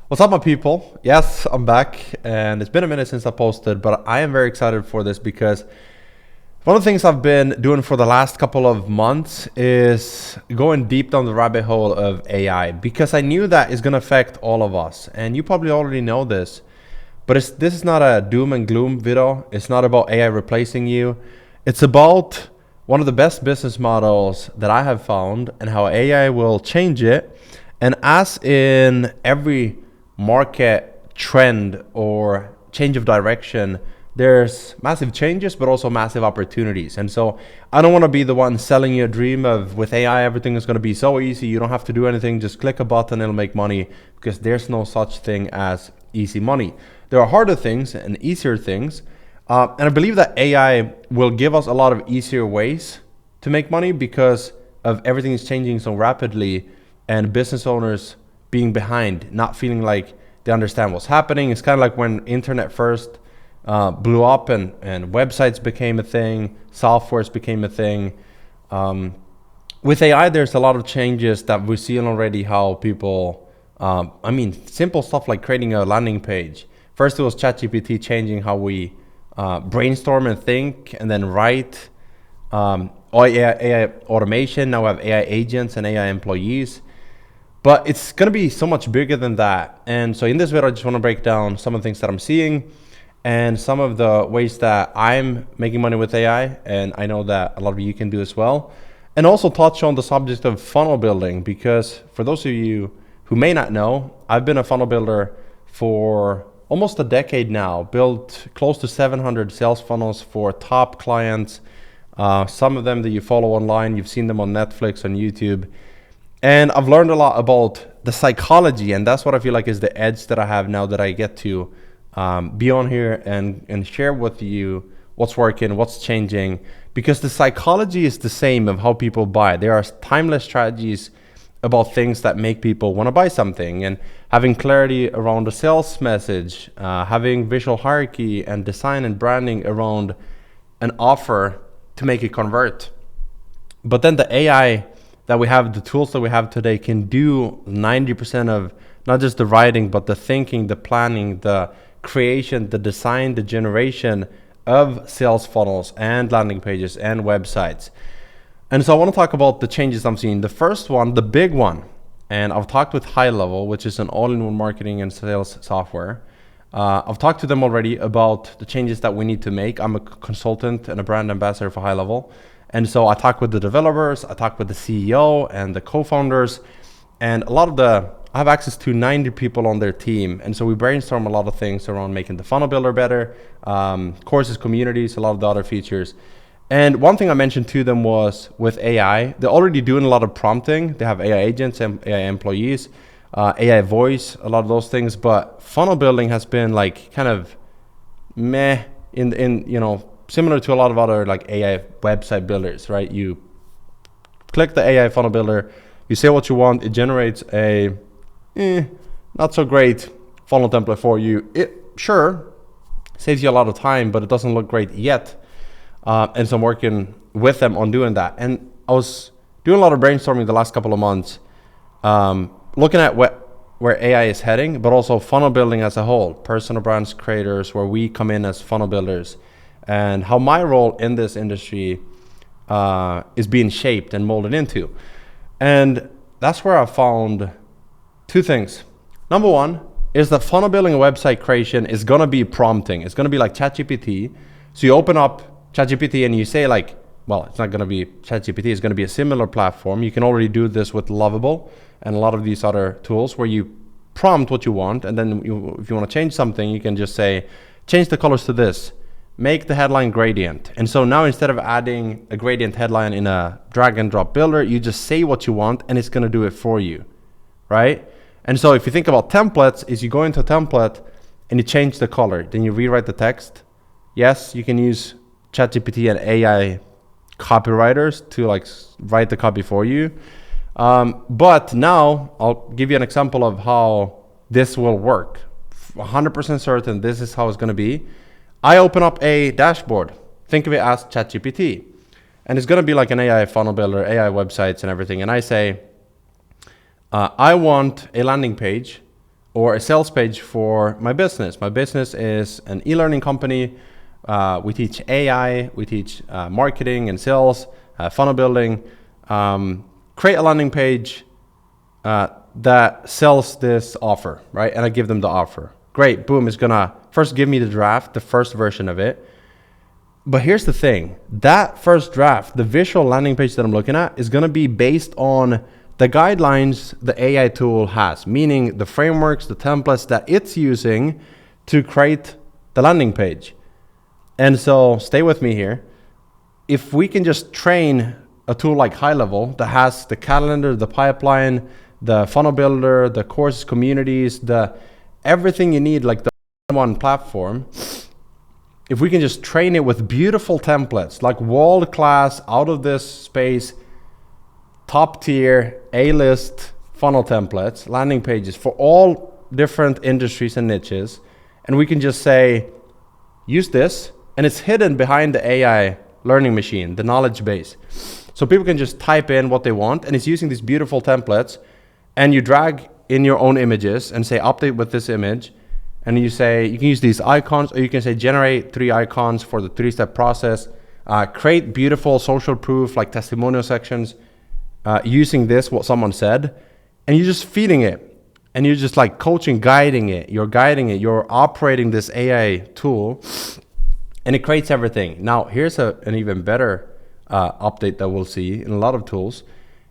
What's up, my people? Yes, I'm back, and it's been a minute since I posted, but I am very excited for this because one of the things I've been doing for the last couple of months is going deep down the rabbit hole of AI because I knew that it's going to affect all of us, and you probably already know this, but this is not a doom and gloom video. It's not about AI replacing you. It's about one of the best business models that I have found and how AI will change it. And as in every market trend or change of direction, there's massive changes but also massive opportunities. And so I don't want to be the one selling you a dream of with AI everything is going to be so easy, you don't have to do anything, just click a button, it'll make money, because there's no such thing as easy money. There are harder things and easier things, and I believe that AI will give us a lot of easier ways to make money because of everything is changing so rapidly and business owners being behind, not feeling like they understand what's happening. It's kind of like when internet first blew up and websites became a thing, softwares became a thing. With AI, there's a lot of changes that we're seeing already how people, simple stuff like creating a landing page. First, it was ChatGPT changing how we brainstorm and think and then write. AI automation, now we have AI agents and AI employees. But it's going to be so much bigger than that. And so in this video, I just want to break down some of the things that I'm seeing and some of the ways that I'm making money with AI. And I know that a lot of you can do as well. And also touch on the subject of funnel building, because for those of you who may not know, I've been a funnel builder for almost a decade now, built close to 700 sales funnels for top clients. Some of them that you follow online, you've seen them on Netflix, on YouTube. And I've learned a lot about the psychology, and that's what I feel like is the edge that I have now that I get to be on here and share with you what's working, what's changing, because the psychology is the same of how people buy. There are timeless strategies about things that make people want to buy something, and having clarity around the sales message, having visual hierarchy and design and branding around an offer to make it convert. But then the AI that we have, the tools that we have today can do 90% of not just the writing, but the thinking, the planning, the creation, the design, the generation of sales funnels and landing pages and websites. And so I want to talk about the changes I'm seeing. The first one, the big one, and I've talked with High Level, which is an all-in-one marketing and sales software. I've talked to them already about the changes that we need to make. I'm a consultant and a brand ambassador for High Level. And so I talked with the developers, I talked with the CEO and the co-founders, and I have access to 90 people on their team. And so we brainstorm a lot of things around making the funnel builder better, courses, communities, a lot of the other features. And one thing I mentioned to them was with AI, they're already doing a lot of prompting. They have AI agents and AI employees, AI voice, a lot of those things. But funnel building has been like kind of meh similar to a lot of other like AI website builders, right? You click the AI funnel builder, you say what you want, it generates a not so great funnel template for you. It sure saves you a lot of time, but it doesn't look great yet. And so I'm working with them on doing that. And I was doing a lot of brainstorming the last couple of months, looking at where AI is heading, but also funnel building as a whole, personal brands creators, where we come in as funnel builders, and how my role in this industry is being shaped and molded into. And that's where I found two things. Number one is that funnel building and website creation is going to be prompting. It's going to be like ChatGPT. So you open up ChatGPT and you say like, well, it's not going to be ChatGPT. It's going to be a similar platform. You can already do this with Lovable and a lot of these other tools where you prompt what you want. And then if you want to change something, you can just say, change the colors to this. Make the headline gradient. And so now instead of adding a gradient headline in a drag and drop builder, you just say what you want and it's going to do it for you, right? And so if you think about templates, is you go into a template and you change the color, then you rewrite the text. Yes, you can use ChatGPT and AI copywriters to like write the copy for you. But now I'll give you an example of how this will work. 100% certain this is how it's going to be. I open up a dashboard. Think of it as ChatGPT. And it's going to be like an AI funnel builder, AI websites and everything. And I say, I want a landing page or a sales page for my business. My business is an e-learning company. We teach AI, we teach marketing and sales, funnel building. Create a landing page that sells this offer, right? And I give them the offer. Great, boom, it's gonna first give me the draft, the first version of it. But here's the thing, that first draft, the visual landing page that I'm looking at is gonna be based on the guidelines the AI tool has, meaning the frameworks, the templates that it's using to create the landing page. And so stay with me here. If we can just train a tool like High Level that has the calendar, the pipeline, the funnel builder, the courses, communities, the everything you need, like the one platform, if we can just train it with beautiful templates, like world-class, out of this space, top tier, A-list funnel templates, landing pages for all different industries and niches, and we can just say, use this, and it's hidden behind the AI learning machine, the knowledge base. So people can just type in what they want, and it's using these beautiful templates, and you drag in your own images and say update with this image, and you say you can use these icons, or you can say generate 3 icons for the 3-step process, create beautiful social proof like testimonial sections using this, what someone said, and you're just feeding it, and you're just like coaching, guiding it, you're operating this AI tool, and it creates everything. Now here's an even better update that we'll see in a lot of tools.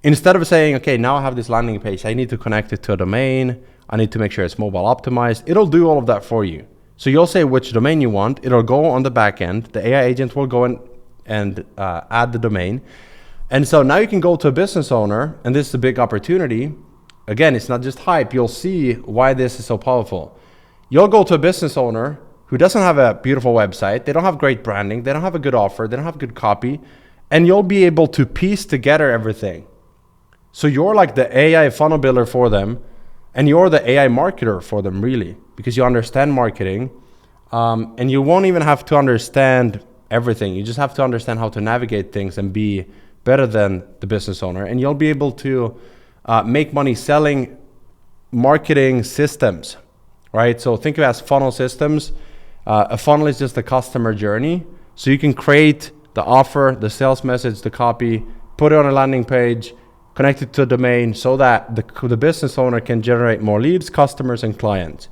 Instead of saying, okay, now I have this landing page, I need to connect it to a domain, I need to make sure it's mobile optimized, it'll do all of that for you. So you'll say which domain you want, it'll go on the back end, the AI agent will go in and add the domain. And so now you can go to a business owner, and this is a big opportunity. Again, it's not just hype, you'll see why this is so powerful. You'll go to a business owner who doesn't have a beautiful website, they don't have great branding, they don't have a good offer, they don't have good copy, and you'll be able to piece together everything. So you're like the AI funnel builder for them, and you're the AI marketer for them, really, because you understand marketing, and you won't even have to understand everything. You just have to understand how to navigate things and be better than the business owner, and you'll be able to make money selling marketing systems, right? So think of it as funnel systems. A funnel is just a customer journey. So you can create the offer, the sales message, the copy, put it on a landing page, connect it to a domain so that the business owner can generate more leads, customers, and clients.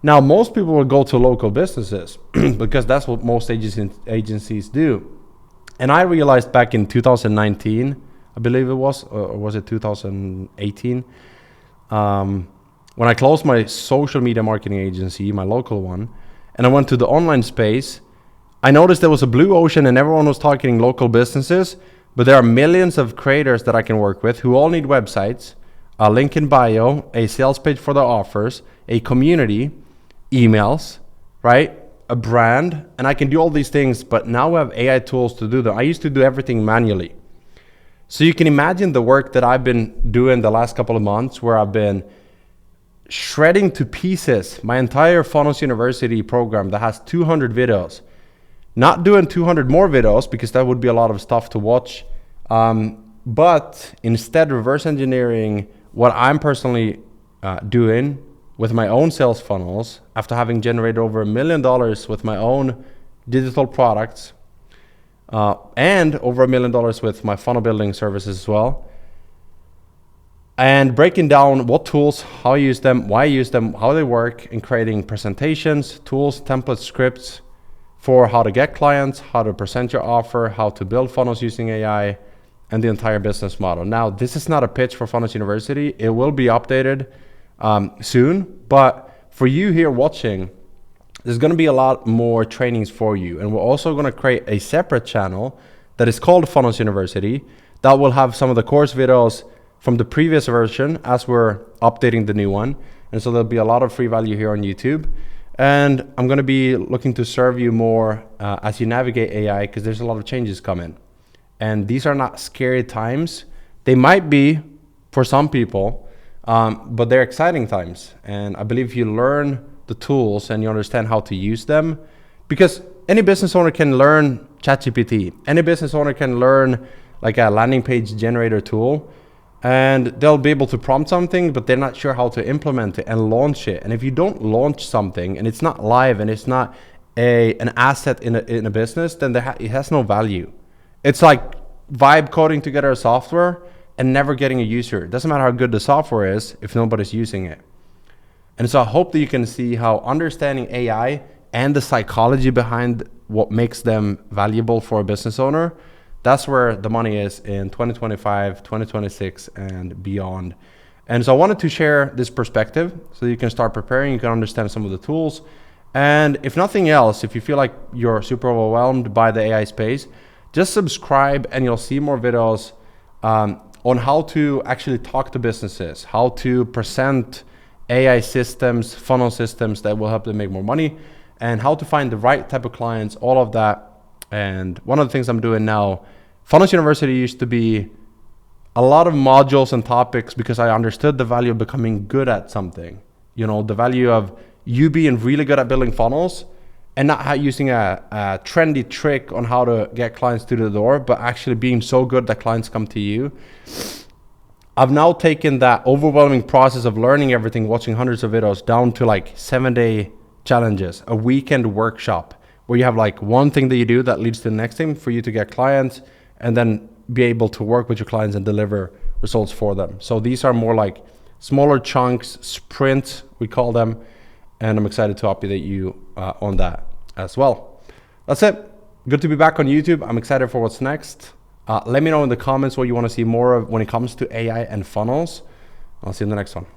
Now, most people will go to local businesses because that's what most agencies do. And I realized back in 2019, I believe it was, or was it 2018? When I closed my social media marketing agency, my local one, and I went to the online space, I noticed there was a blue ocean and everyone was talking local businesses, but there are millions of creators that I can work with who all need websites, a link in bio, a sales page for their offers, a community, emails, right? A brand, and I can do all these things, but now we have AI tools to do them. I used to do everything manually. So you can imagine the work that I've been doing the last couple of months, where I've been shredding to pieces my entire Funnels University program that has 200 videos. Not doing 200 more videos because that would be a lot of stuff to watch, but instead reverse engineering what I'm personally doing with my own sales funnels after having generated over $1 million with my own digital products and over $1 million with my funnel building services as well. And breaking down what tools, how I use them, why I use them, how they work, and creating presentations, tools, templates, scripts for how to get clients, how to present your offer, how to build funnels using AI, and the entire business model. Now, this is not a pitch for Funnels University. It will be updated soon, but for you here watching, there's going to be a lot more trainings for you. And we're also going to create a separate channel that is called Funnels University that will have some of the course videos from the previous version as we're updating the new one. And so there'll be a lot of free value here on YouTube. And I'm going to be looking to serve you more as you navigate AI, because there's a lot of changes coming. And these are not scary times. They might be for some people, but they're exciting times. And I believe if you learn the tools and you understand how to use them, because any business owner can learn ChatGPT. Any business owner can learn like a landing page generator tool. and they'll be able to prompt something, but they're not sure how to implement it and launch it. And if you don't launch something and it's not live and it's not an asset in a business, then it has no value. It's like vibe coding together a software and never getting a user. It doesn't matter how good the software is if nobody's using it. And so I hope that you can see how understanding AI and the psychology behind what makes them valuable for a business owner, that's where the money is in 2025, 2026, and beyond. And so I wanted to share this perspective so you can start preparing, you can understand some of the tools. And if nothing else, if you feel like you're super overwhelmed by the AI space, just subscribe and you'll see more videos on how to actually talk to businesses, how to present AI systems, funnel systems that will help them make more money, and how to find the right type of clients, all of that. And one of the things I'm doing now, Funnels University used to be a lot of modules and topics because I understood the value of becoming good at something. You know, the value of you being really good at building funnels and not using a trendy trick on how to get clients to the door, but actually being so good that clients come to you. I've now taken that overwhelming process of learning everything, watching hundreds of videos, down to like 7-day challenges, a weekend workshop where you have like one thing that you do that leads to the next thing for you to get clients and then be able to work with your clients and deliver results for them. So these are more like smaller chunks, sprints, we call them. And I'm excited to update you on that as well. That's it. Good to be back on YouTube. I'm excited for what's next. Let me know in the comments what you want to see more of when it comes to AI and funnels. I'll see you in the next one.